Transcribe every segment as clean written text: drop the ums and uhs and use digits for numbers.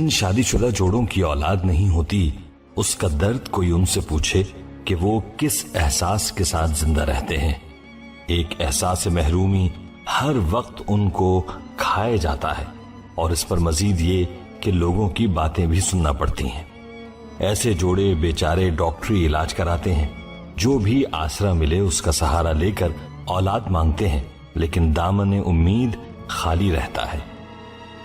इन शादीशुदा जोड़ों की औलाद नहीं होती, उसका दर्द कोई उनसे पूछे कि वो किस एहसास के साथ जिंदा रहते हैं। एक एहसास महरूमी हर वक्त उनको खाए जाता है और इस पर मजीद ये कि लोगों की बातें भी सुनना पड़ती हैं। ऐसे जोड़े बेचारे डॉक्टरी इलाज कराते हैं, जो भी आसरा मिले उसका सहारा लेकर औलाद मांगते हैं, लेकिन दामन उम्मीद खाली रहता है।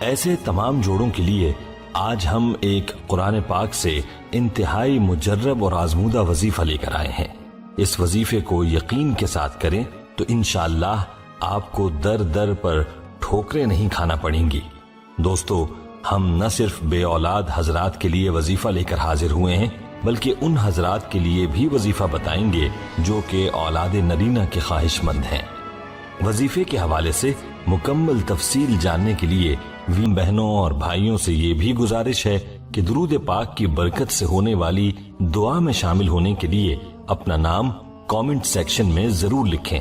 ऐसे तमाम जोड़ों के लिए आज हम एक कुरान पाक से इंतहाई मुजर्रब और आजमूदा वजीफा लेकर आए हैं। इस वजीफे को यकीन के साथ करें तो इंशाअल्लाह आपको दर दर पर ठोकरें नहीं खाना पड़ेंगी। दोस्तों, हम न सिर्फ बे औलाद हजरात के लिए वजीफा लेकर हाजिर हुए हैं, बल्कि उन हजरात के लिए भी वजीफा बताएंगे जो कि औलाद नरीना के ख्वाहिशमंद हैं। वजीफे के हवाले से मुकम्मल तफसील जानने के लिए बहनों और भाइयों से ये भी गुजारिश है कि दुरूद पाक की बरकत से होने वाली दुआ में शामिल होने के लिए अपना नाम कमेंट सेक्शन में जरूर लिखें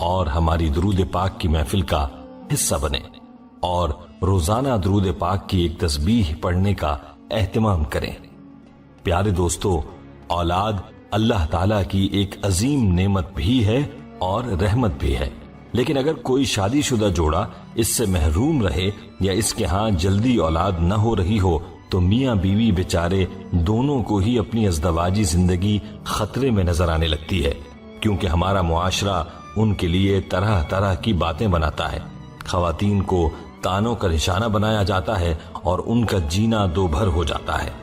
और हमारी दुरूद पाक की महफिल का हिस्सा बने और रोजाना दुरूद पाक की एक तस्बीह पढ़ने का एहतमाम करें। प्यारे दोस्तों, औलाद अल्लाह ताला की एक अजीम नेमत भी है और रहमत भी है, लेकिन अगर कोई शादीशुदा जोड़ा इससे महरूम रहे या इसके यहाँ जल्दी औलाद न हो रही हो तो मियाँ बीवी बेचारे दोनों को ही अपनी अज़दवाजी जिंदगी खतरे में नजर आने लगती है, क्योंकि हमारा मुआशरा उनके लिए तरह तरह की बातें बनाता है। खवातीन को तानों का निशाना बनाया जाता है और उनका जीना दो भर हो जाता है,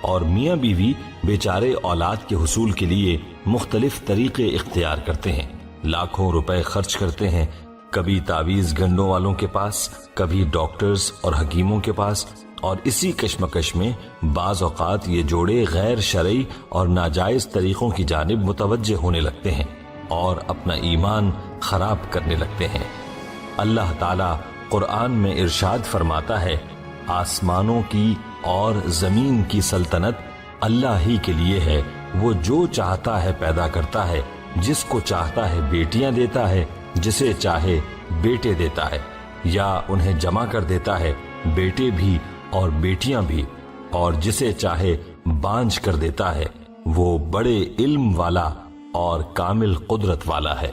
और मियाँ बीवी बेचारे औलाद के हुसूल के लिए मुख्तलिफ तरीके इख्तियार करते हैं, लाखों रुपए खर्च करते हैं, कभी तावीज गंडों वालों के पास, कभी डॉक्टर्स और हकीमों के पास, और इसी कश्मकश में बाज औकात ये जोड़े गैर शरई और नाजायज तरीकों की जानिब मुतवज्जे होने लगते हैं और अपना ईमान खराब करने लगते हैं। अल्लाह ताला कुरान में इरशाद फरमाता है, आसमानों की और जमीन की सल्तनत अल्लाह ही के लिए है, वो जो चाहता है पैदा करता है, जिसको चाहता है बेटियां देता है, जिसे चाहे बेटे देता है, या उन्हें जमा कर देता है, बेटे भी और बेटियां भी, और जिसे चाहे बांझ कर देता है। वो बड़े इल्म वाला और कामिल कुदरत वाला है।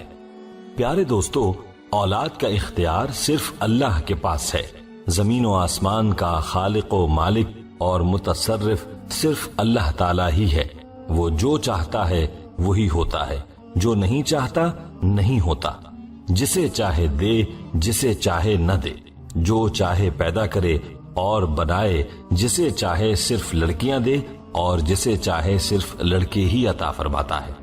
प्यारे दोस्तों, औलाद का इख्तियार सिर्फ अल्लाह के पास है। जमीन व आसमान का खालिक व मालिक और मुतसर्रिफ सिर्फ अल्लाह ताला ही है। वो जो चाहता है वही होता है, जो नहीं चाहता नहीं होता। जिसे चाहे दे, जिसे चाहे न दे, जो चाहे पैदा करे और बनाए, जिसे चाहे सिर्फ लड़कियां दे और जिसे चाहे सिर्फ लड़के ही अता फरमाता है,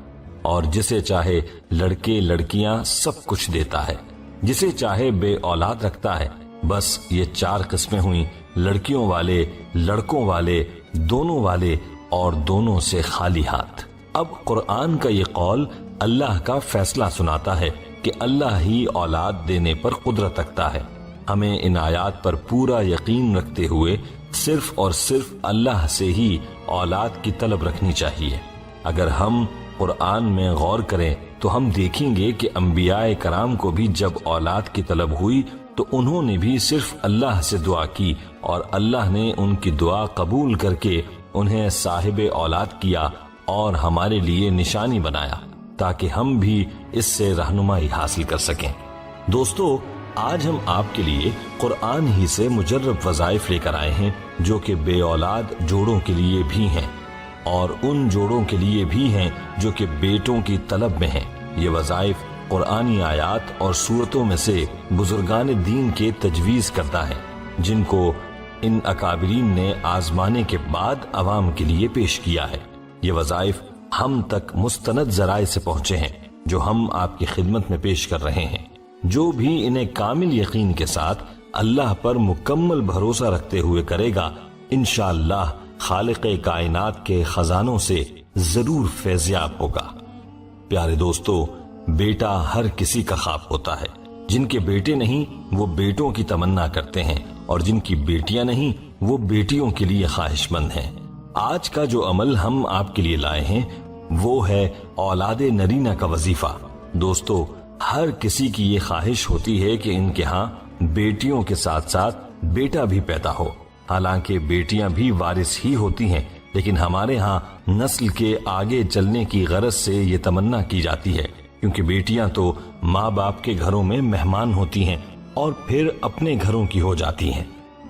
और जिसे चाहे लड़के लड़कियां सब कुछ देता है, जिसे चाहे बे औलाद रखता है। बस ये चार किस्में हुई, लड़कियों वाले, लड़कों वाले, दोनों वाले और दोनों से खाली हाथ। अब कुरान का ये कौल अल्लाह का फैसला सुनाता है कि अल्लाह ही औलाद देने पर कुदरत रखता है। हमें इन आयात पर पूरा यकीन रखते हुए सिर्फ और सिर्फ अल्लाह से ही औलाद की तलब रखनी चाहिए। अगर हम कुरान में गौर करें तो हम देखेंगे कि अंबियाए कराम को भी जब औलाद की तलब हुई तो उन्होंने भी सिर्फ अल्लाह से दुआ की और अल्लाह ने उनकी दुआ कबूल करके उन्हें साहिबे औलाद किया और हमारे लिए निशानी बनाया ताकि हम भी इससे रहनुमाई हासिल कर सकें। दोस्तों, आज हम आपके लिए कुरान ही से मुजर्रब वज़ाइफ लेकर आए हैं जो कि बे औलाद जोड़ों के लिए भी हैं और उन जोड़ों के लिए भी हैं जो कि बेटों की तलब में हैं। ये वज़ाइफ कुरानी आयात और सूरतों में से बुजुर्गान दीन के तजवीज़ करता है, जिनको इन अकाबिरीन ने आजमाने के बाद अवाम के लिए पेश किया है। ये वज़ाइफ हम तक मुस्तनद ज़राए से पहुंचे हैं जो हम आपकी खिदमत में पेश कर रहे हैं। जो भी इन्हें कामिल यकीन के साथ अल्लाह पर मुकम्मल भरोसा रखते हुए करेगा, इंशाअल्लाह खालिक़े कायनात के खजानों से जरूर फैज़याब होगा। प्यारे दोस्तों, बेटा हर किसी का ख्वाब होता है। जिनके बेटे नहीं वो बेटों की तमन्ना करते हैं और जिनकी बेटियां नहीं वो बेटियों के लिए ख्वाहिशमंद हैं। आज का जो अमल हम आपके लिए लाए हैं वो है औलादे नरीना का वजीफा। दोस्तों, हर किसी की ये ख्वाहिश होती है कि इनके यहाँ बेटियों के साथ साथ बेटा भी पैदा हो, حالانکہ بیٹیاں بھی وارث ہی ہوتی ہیں، لیکن ہمارے ہاں نسل کے آگے چلنے کی غرض سے یہ تمنا کی جاتی ہے، کیونکہ بیٹیاں تو ماں باپ کے گھروں میں مہمان ہوتی ہیں اور پھر اپنے گھروں کی ہو جاتی ہیں۔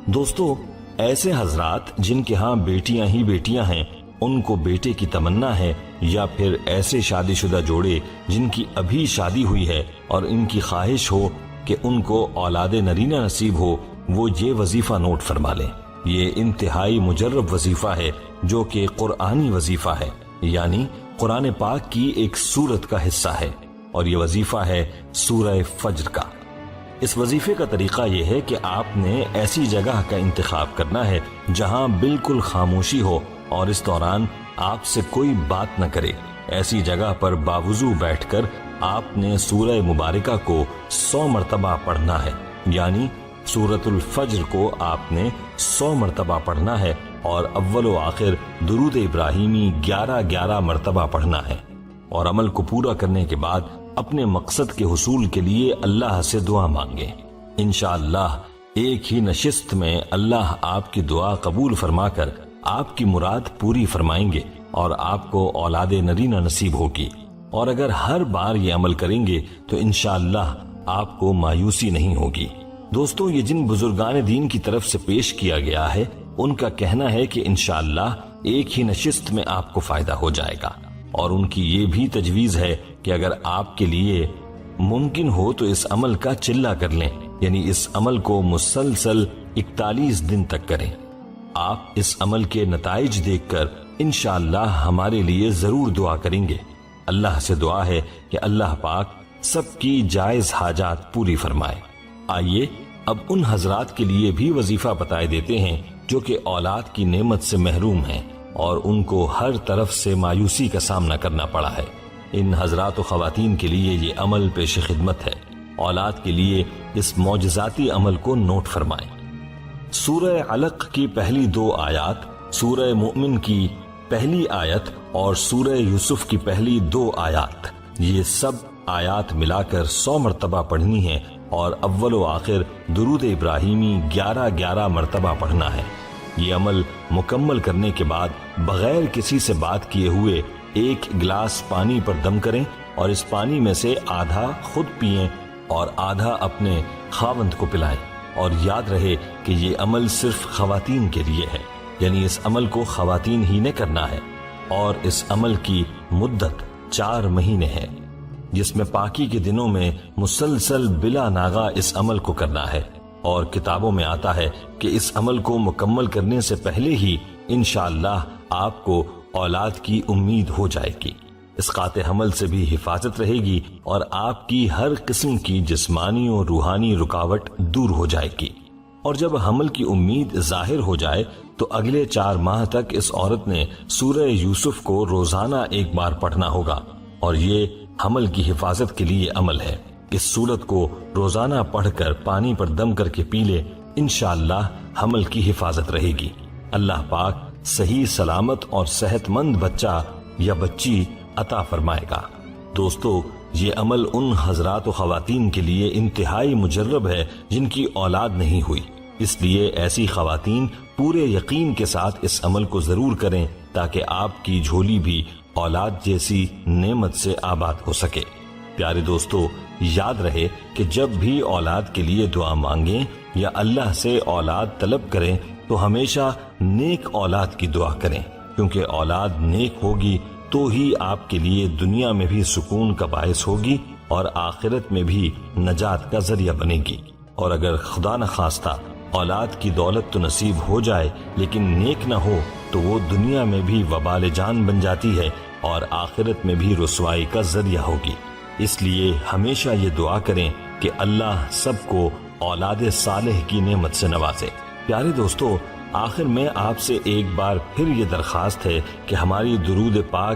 دوستو، ایسے حضرات جن کے ہاں بیٹیاں ہی بیٹیاں ہیں، ان کو بیٹے کی تمنا ہے، یا پھر ایسے شادی شدہ جوڑے جن کی ابھی شادی ہوئی ہے اور ان کی خواہش ہو کہ ان کو اولاد نرینہ نصیب ہو، وہ یہ وظیفہ نوٹ فرما لیں۔ یہ انتہائی مجرب وظیفہ ہے جو کہ قرآنی وظیفہ ہے، یعنی قرآن پاک کی ایک سورت کا حصہ ہے، اور یہ وظیفہ ہے سورہ فجر کا۔ اس وظیفے کا طریقہ یہ ہے کہ آپ نے ایسی جگہ کا انتخاب کرنا ہے جہاں بالکل خاموشی ہو اور اس دوران آپ سے کوئی بات نہ کرے۔ ایسی جگہ پر باوضو بیٹھ کر آپ نے سورہ مبارکہ کو 100 مرتبہ پڑھنا ہے، یعنی سورۃ الفجر کو آپ نے 100 مرتبہ پڑھنا ہے، اور اول و آخر درود ابراہیمی 11 مرتبہ پڑھنا ہے، اور عمل کو پورا کرنے کے بعد اپنے مقصد کے حصول کے لیے اللہ سے دعا مانگیں۔ انشاءاللہ ایک ہی نشست میں اللہ آپ کی دعا قبول فرما کر آپ کی مراد پوری فرمائیں گے اور آپ کو اولاد نرینہ نصیب ہوگی۔ اور اگر ہر بار یہ عمل کریں گے تو انشاءاللہ آپ کو مایوسی نہیں ہوگی۔ دوستو، یہ جن بزرگان دین کی طرف سے پیش کیا گیا ہے، ان کا کہنا ہے کہ انشاءاللہ ایک ہی نشست میں آپ کو فائدہ ہو جائے گا، اور ان کی یہ بھی تجویز ہے کہ اگر آپ کے لیے ممکن ہو تو اس عمل کا چلہ کر لیں، یعنی اس عمل کو مسلسل 41 دن تک کریں۔ آپ اس عمل کے نتائج دیکھ کر انشاءاللہ ہمارے لیے ضرور دعا کریں گے۔ اللہ سے دعا ہے کہ اللہ پاک سب کی جائز حاجات پوری فرمائے۔ آئیے اب ان حضرات کے لیے بھی وظیفہ بتائے دیتے ہیں جو کہ اولاد کی نعمت سے محروم ہیں اور ان کو ہر طرف سے مایوسی کا سامنا کرنا پڑا ہے۔ ان حضرات و خواتین کے لیے یہ عمل پیش خدمت ہے۔ اولاد کے لیے اس معجزاتی عمل کو نوٹ فرمائیں۔ سورہ علق کی پہلی 2 آیات، سورہ مؤمن کی پہلی آیت اور سورہ یوسف کی پہلی 2 آیات، یہ سب آیات ملا کر 100 مرتبہ پڑھنی ہے، اور اول و آخر درود ابراہیمی 11 مرتبہ پڑھنا ہے۔ یہ عمل مکمل کرنے کے بعد بغیر کسی سے بات کیے ہوئے 1 گلاس پانی پر دم کریں، اور اس پانی میں سے آدھا خود پئیں اور آدھا اپنے خاوند کو پلائیں۔ اور یاد رہے کہ یہ عمل صرف خواتین کے لیے ہے، یعنی اس عمل کو خواتین ہی نے کرنا ہے، اور اس عمل کی مدت 4 مہینے ہے، جس میں پاکی کے دنوں میں مسلسل بلا ناغہ اس عمل کو کرنا ہے۔ اور کتابوں میں آتا ہے کہ اس عمل کو مکمل کرنے سے پہلے ہی انشاءاللہ آپ کو اولاد کی امید ہو جائے گی، اسقاط حمل سے بھی حفاظت رہے گی، اور آپ کی ہر قسم کی جسمانی اور روحانی رکاوٹ دور ہو جائے گی۔ اور جب حمل کی امید ظاہر ہو جائے تو اگلے 4 ماہ تک اس عورت نے سورہ یوسف کو روزانہ 1 بار پڑھنا ہوگا، اور یہ حمل کی حفاظت کے لیے عمل ہے۔ اس سورت کو روزانہ پڑھ کر پانی پر دم کر کے پی لے، انشاءاللہ حمل کی حفاظت رہے گی۔ اللہ پاک صحیح سلامت اور صحت مند بچہ یا بچی عطا فرمائے گا۔ دوستو، یہ عمل ان حضرات و خواتین کے لیے انتہائی مجرب ہے جن کی اولاد نہیں ہوئی، اس لیے ایسی خواتین پورے یقین کے ساتھ اس عمل کو ضرور کریں تاکہ آپ کی جھولی بھی اولاد جیسی نعمت سے آباد ہو سکے۔ پیارے دوستو، یاد رہے کہ جب بھی اولاد کے لیے دعا مانگیں یا اللہ سے اولاد طلب کریں تو ہمیشہ نیک اولاد کی دعا کریں، کیونکہ اولاد نیک ہوگی تو ہی آپ کے لیے دنیا میں بھی سکون کا باعث ہوگی اور آخرت میں بھی نجات کا ذریعہ بنے گی۔ اور اگر خدا نخواستہ اولاد کی دولت تو نصیب ہو جائے لیکن نیک نہ ہو تو وہ دنیا میں بھی وبال جان بن جاتی ہے اور آخرت میں بھی رسوائی کا ذریعہ ہوگی۔ اس لیے ہمیشہ یہ دعا کریں کہ اللہ سب کو اولاد صالح کی نعمت سے نوازے۔ پیارے دوستو، آخر میں آپ سے ایک بار پھر یہ درخواست ہے کہ ہماری درود پاک